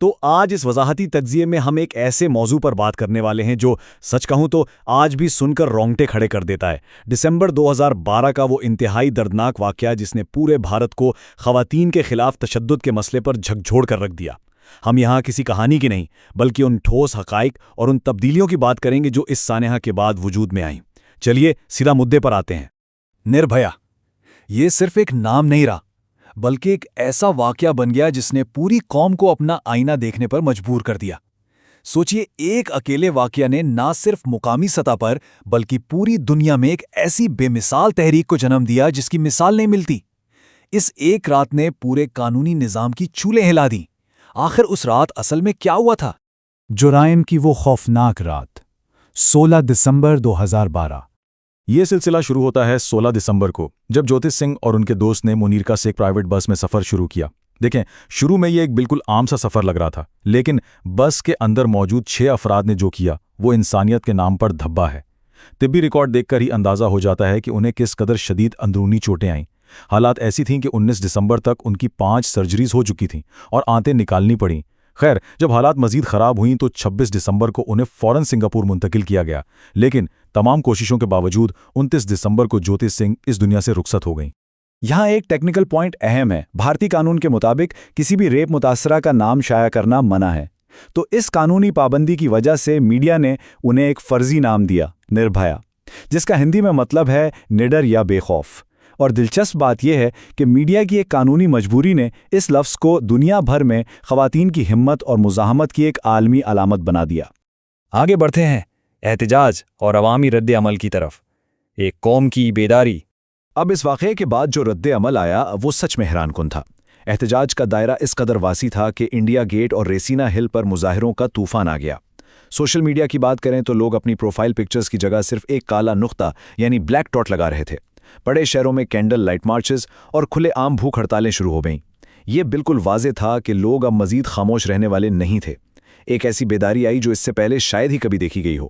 تو آج اس وضاحتی تجزیے میں ہم ایک ایسے موضوع پر بات کرنے والے ہیں جو سچ کہوں تو آج بھی سن کر رونگٹے کھڑے کر دیتا ہے۔ دسمبر 2012 کا وہ انتہائی دردناک واقعہ جس نے پورے بھارت کو خواتین کے خلاف تشدد کے مسئلے پر جھکجھوڑ کر رکھ دیا۔ ہم یہاں کسی کہانی کی نہیں بلکہ ان ٹھوس حقائق اور ان تبدیلیوں کی بات کریں گے جو اس سانحہ کے بعد وجود میں آئیں۔ چلیے سیدھا مدعے پر آتے ہیں۔ نربھیا یہ صرف ایک نام نہیں رہا بلکہ ایک ایسا واقعہ بن گیا جس نے پوری قوم کو اپنا آئینہ دیکھنے پر مجبور کر دیا۔ سوچئے، ایک اکیلے واقعہ نے نہ صرف مقامی سطح پر بلکہ پوری دنیا میں ایک ایسی بے مثال تحریک کو جنم دیا جس کی مثال نہیں ملتی۔ اس ایک رات نے پورے قانونی نظام کی چولیں ہلا دیں۔ آخر اس رات اصل میں کیا ہوا تھا؟ جرائم کی وہ خوفناک رات، 16 دسمبر 2012۔ یہ سلسلہ شروع ہوتا ہے 16 دسمبر کو، جب جوتش سنگھ اور ان کے دوست نے منیرکا سے ایک پرائیویٹ بس میں سفر شروع کیا۔ دیکھیں، شروع میں یہ ایک بالکل عام سا سفر لگ رہا تھا، لیکن بس کے اندر موجود 6 افراد نے جو کیا وہ انسانیت کے نام پر دھبا ہے۔ طبی ریکارڈ دیکھ کر ہی اندازہ ہو جاتا ہے کہ انہیں کس قدر شدید اندرونی چوٹیں آئیں۔ حالات ایسی تھیں کہ 19 دسمبر تک ان کی 5 سرجریز ہو چکی تھیں اور آنتیں نکالنی پڑیں۔ خیر، جب حالات مزید خراب ہوئیں تو 26 دسمبر کو انہیں فوراً سنگاپور منتقل کیا گیا، لیکن تمام کوششوں کے باوجود 29 دسمبر کو جوتش سنگھ اس دنیا سے رخصت ہو گئیں۔ یہاں ایک ٹیکنیکل پوائنٹ اہم ہے۔ بھارتی قانون کے مطابق کسی بھی ریپ متاثرہ کا نام شائع کرنا منع ہے، تو اس قانونی پابندی کی وجہ سے میڈیا نے انہیں ایک فرضی نام دیا، نربھیا، جس کا ہندی میں مطلب ہے نڈر یا بے خوف۔ اور دلچسپ بات یہ ہے کہ میڈیا کی ایک قانونی مجبوری نے اس لفظ کو دنیا بھر میں خواتین کی ہمت اور مزاحمت کی ایک عالمی علامت بنا دیا۔ آگے بڑھتے ہیں احتجاج اور عوامی رد عمل کی طرف۔ ایک قوم کی بیداری۔ اب اس واقعے کے بعد جو رد عمل آیا وہ سچ میں حیران کن تھا۔ احتجاج کا دائرہ اس قدر واسع تھا کہ انڈیا گیٹ اور ریسینا ہل پر مظاہروں کا طوفان آ گیا۔ سوشل میڈیا کی بات کریں تو لوگ اپنی پروفائل پکچرز کی جگہ صرف ایک کالا نقطہ یعنی بلیک ڈاٹ لگا رہے تھے۔ بڑے شہروں میں کینڈل لائٹ مارچز اور کھلے عام بھوک ہڑتالیں شروع ہو گئیں۔ یہ بالکل واضح تھا کہ لوگ اب مزید خاموش رہنے والے نہیں تھے۔ ایک ایسی بیداری آئی جو اس سے پہلے شاید ہی کبھی دیکھی گئی ہو۔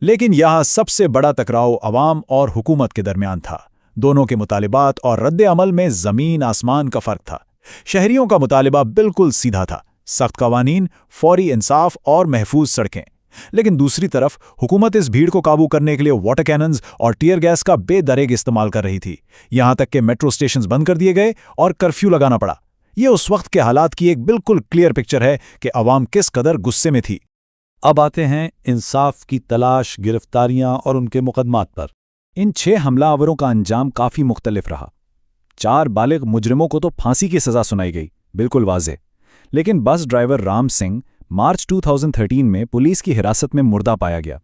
لیکن یہاں سب سے بڑا ٹکراؤ عوام اور حکومت کے درمیان تھا۔ دونوں کے مطالبات اور رد عمل میں زمین آسمان کا فرق تھا۔ شہریوں کا مطالبہ بالکل سیدھا تھا، سخت قوانین، فوری انصاف اور محفوظ سڑکیں۔ لیکن دوسری طرف حکومت اس بھیڑ کو قابو کرنے کے لیے واٹر کیننز اور ٹیئر گیس کا بے دریغ استعمال کر رہی تھی، یہاں تک کہ میٹرو سٹیشنز بند کر دیے گئے اور کرفیو لگانا پڑا۔ یہ اس وقت کے حالات کی ایک بالکل کلیئر پکچر ہے کہ عوام کس قدر غصے میں تھی۔ اب آتے ہیں انصاف کی تلاش، گرفتاریاں اور ان کے مقدمات پر۔ ان 6 حملہ آوروں کا انجام کافی مختلف رہا۔ 4 بالغ مجرموں کو تو پھانسی کی سزا سنائی گئی، بالکل واضح، لیکن بس ڈرائیور رام سنگھ مارچ 2013 میں پولیس کی حراست میں مردہ پایا گیا،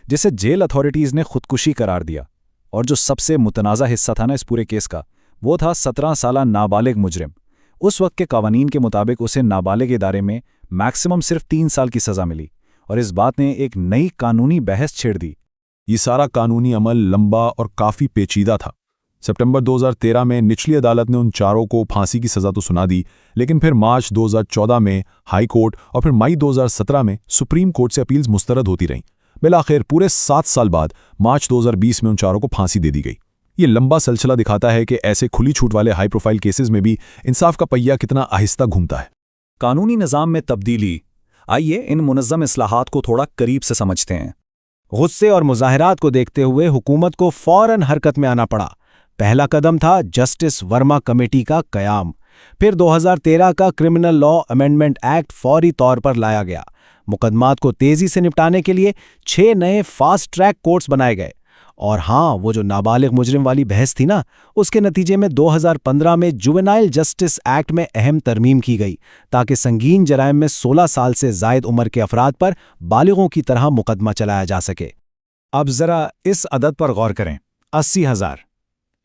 جسے جیل اتھارٹیز نے خودکشی قرار دیا۔ اور جو سب سے متنازع حصہ تھا اس پورے کیس کا، وہ تھا 17 سالہ نابالغ مجرم۔ اس وقت کے قوانین کے مطابق اسے نابالغ ادارے میں میکسیمم صرف 3 سال کی سزا ملی، اور اس بات نے ایک نئی قانونی بحث چھیڑ دی۔ یہ سارا قانونی عمل لمبا اور کافی پیچیدہ تھا۔ ستمبر 2013 میں نچلی عدالت نے ان چاروں کو پھانسی کی سزا تو سنا دی، لیکن پھر مارچ 2014 میں ہائی کورٹ اور پھر مئی 2017 میں سپریم کورٹ سے اپیلز مسترد ہوتی رہیں۔ بالآخر پورے 7 سال بعد مارچ 2020 میں ان چاروں کو پھانسی دے دی گئی۔ یہ لمبا سلسلہ دکھاتا ہے کہ ایسے کھلی چھوٹ والے ہائی پروفائل کیسز میں بھی انصاف کا پہیہ کتنا آہستہ گھومتا ہے۔ قانونی نظام میں تبدیلی۔ آئیے ان منظم اصلاحات کو تھوڑا قریب سے سمجھتے ہیں۔ غصے اور مظاہرات کو دیکھتے ہوئے حکومت کو فوراً حرکت میں آنا پڑا۔ پہلا قدم تھا جسٹس ورما کمیٹی کا قیام۔ پھر 2013 کا کرمنل لا امینڈمنٹ ایکٹ فوری طور پر لایا گیا۔ مقدمات کو تیزی سے نپٹانے کے لیے 6 نئے فاسٹ ٹریک کورٹس بنائے گئے۔ اور ہاں، وہ جو نابالغ مجرم والی بحث تھی نا، اس کے نتیجے میں 2015 میں جوونائل جسٹس ایکٹ میں اہم ترمیم کی گئی تاکہ سنگین جرائم میں 16 سال سے زائد عمر کے افراد پر بالغوں کی طرح مقدمہ چلایا جا سکے۔ اب ذرا اس عدد پر غور کریں، 80,000،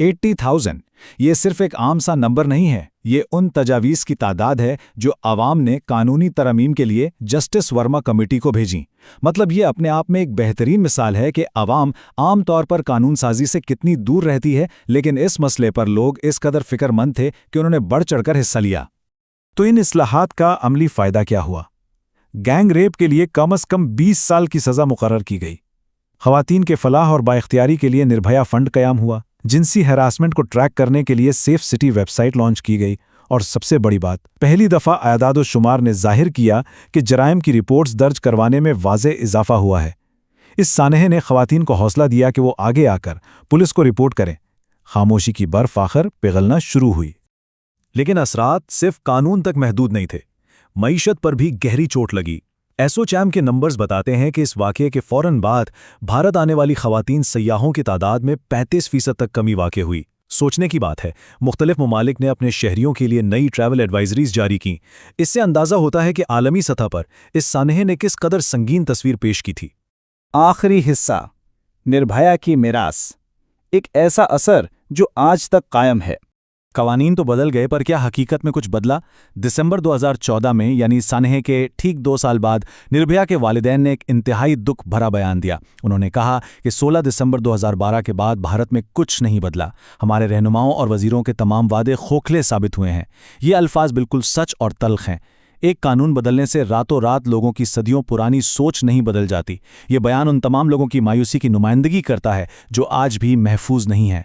80,000۔ یہ صرف ایک عام سا نمبر نہیں ہے، یہ ان تجاویز کی تعداد ہے جو عوام نے قانونی ترمیم کے لیے جسٹس ورما کمیٹی کو بھیجیں۔ مطلب یہ اپنے آپ میں ایک بہترین مثال ہے کہ عوام عام طور پر قانون سازی سے کتنی دور رہتی ہے، لیکن اس مسئلے پر لوگ اس قدر فکر مند تھے کہ انہوں نے بڑھ چڑھ کر حصہ لیا۔ تو ان اصلاحات کا عملی فائدہ کیا ہوا؟ گینگ ریپ کے لیے کم از کم 20 سال کی سزا مقرر کی گئی۔ خواتین کے فلاح اور بااختیاری کے لیے نربھیا فنڈ قیام ہوا۔ جنسی ہراسمنٹ کو ٹریک کرنے کے لیے safe city website launch کی گئی، اور سب سے بڑی بات، پہلی دفعہ اعداد و شمار نے ظاہر کیا کہ جرائم کی رپورٹس درج کروانے میں واضح اضافہ ہوا ہے۔ اس سانحے نے خواتین کو حوصلہ دیا کہ وہ آگے آ کر پولیس کو رپورٹ کریں۔ خاموشی کی برف آخر پگھلنا شروع ہوئی۔ لیکن اثرات صرف قانون تک محدود نہیں تھے، معیشت پر بھی گہری چوٹ لگی۔ ایسوچیم کے نمبرز بتاتے ہیں کہ اس واقعے کے فوراً بعد بھارت آنے والی خواتین سیاحوں کی تعداد میں 35% تک کمی واقع ہوئی۔ سوچنے کی بات ہے، مختلف ممالک نے اپنے شہریوں کے لیے نئی ٹریول ایڈوائزریز جاری کیں۔ اس سے اندازہ ہوتا ہے کہ عالمی سطح پر اس سانحے نے کس قدر سنگین تصویر پیش کی تھی۔ آخری حصہ، نربھیا کی میراث، ایک ایسا اثر جو آج تک قائم ہے۔ قوانین تو بدل گئے، پر کیا حقیقت میں کچھ بدلا؟ دسمبر 2014 میں، یعنی سانحے کے ٹھیک 2 سال بعد، نربھیا کے والدین نے ایک انتہائی دکھ بھرا بیان دیا۔ انہوں نے کہا کہ 16 دسمبر 2012 کے بعد بھارت میں کچھ نہیں بدلا، ہمارے رہنماؤں اور وزیروں کے تمام وعدے کھوکھلے ثابت ہوئے ہیں۔ یہ الفاظ بالکل سچ اور تلخ ہیں۔ ایک قانون بدلنے سے راتوں رات لوگوں کی صدیوں پرانی سوچ نہیں بدل جاتی۔ یہ بیان ان تمام لوگوں کی مایوسی کی نمائندگی کرتا ہے جو آج بھی محفوظ نہیں ہیں۔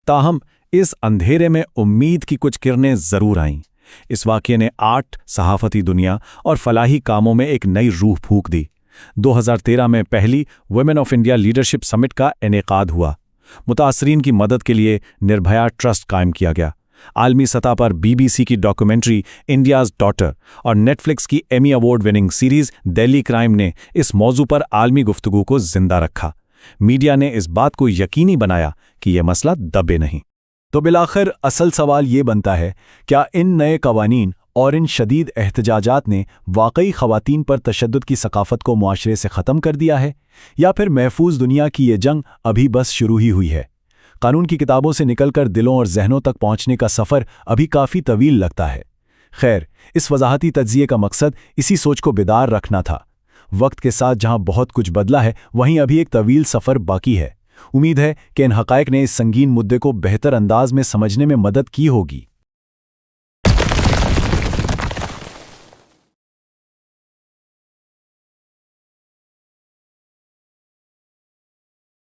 تاہم اس اندھیرے میں امید کی کچھ کرنیں ضرور آئیں۔ اس واقعے نے آرٹ، صحافتی دنیا اور فلاحی کاموں میں ایک نئی روح پھونک دی۔ 2013 میں پہلی ویمن آف انڈیا لیڈرشپ سمٹ کا انعقاد ہوا۔ متاثرین کی مدد کے لیے نربھیا ٹرسٹ قائم کیا گیا۔ عالمی سطح پر BBC کی ڈاکومنٹری انڈیاز ڈاٹر اور نیٹ فلکس کی Emmy award winning series Delhi crime نے اس موضوع پر عالمی گفتگو کو زندہ رکھا۔ میڈیا نے اس بات کو یقینی بنایا کہ یہ مسئلہ دبے نہیں۔ تو بالآخر اصل سوال یہ بنتا ہے، کیا ان نئے قوانین اور ان شدید احتجاجات نے واقعی خواتین پر تشدد کی ثقافت کو معاشرے سے ختم کر دیا ہے، یا پھر محفوظ دنیا کی یہ جنگ ابھی بس شروع ہی ہوئی ہے؟ قانون کی کتابوں سے نکل کر دلوں اور ذہنوں تک پہنچنے کا سفر ابھی کافی طویل لگتا ہے۔ خیر، اس وضاحتی تجزیے کا مقصد اسی سوچ کو بیدار رکھنا تھا۔ وقت کے ساتھ جہاں بہت کچھ بدلا ہے، وہیں ابھی ایک طویل سفر باقی ہے۔ امید ہے کہ ان حقائق نے اس سنگین مدے کو بہتر انداز میں سمجھنے میں مدد کی ہوگی۔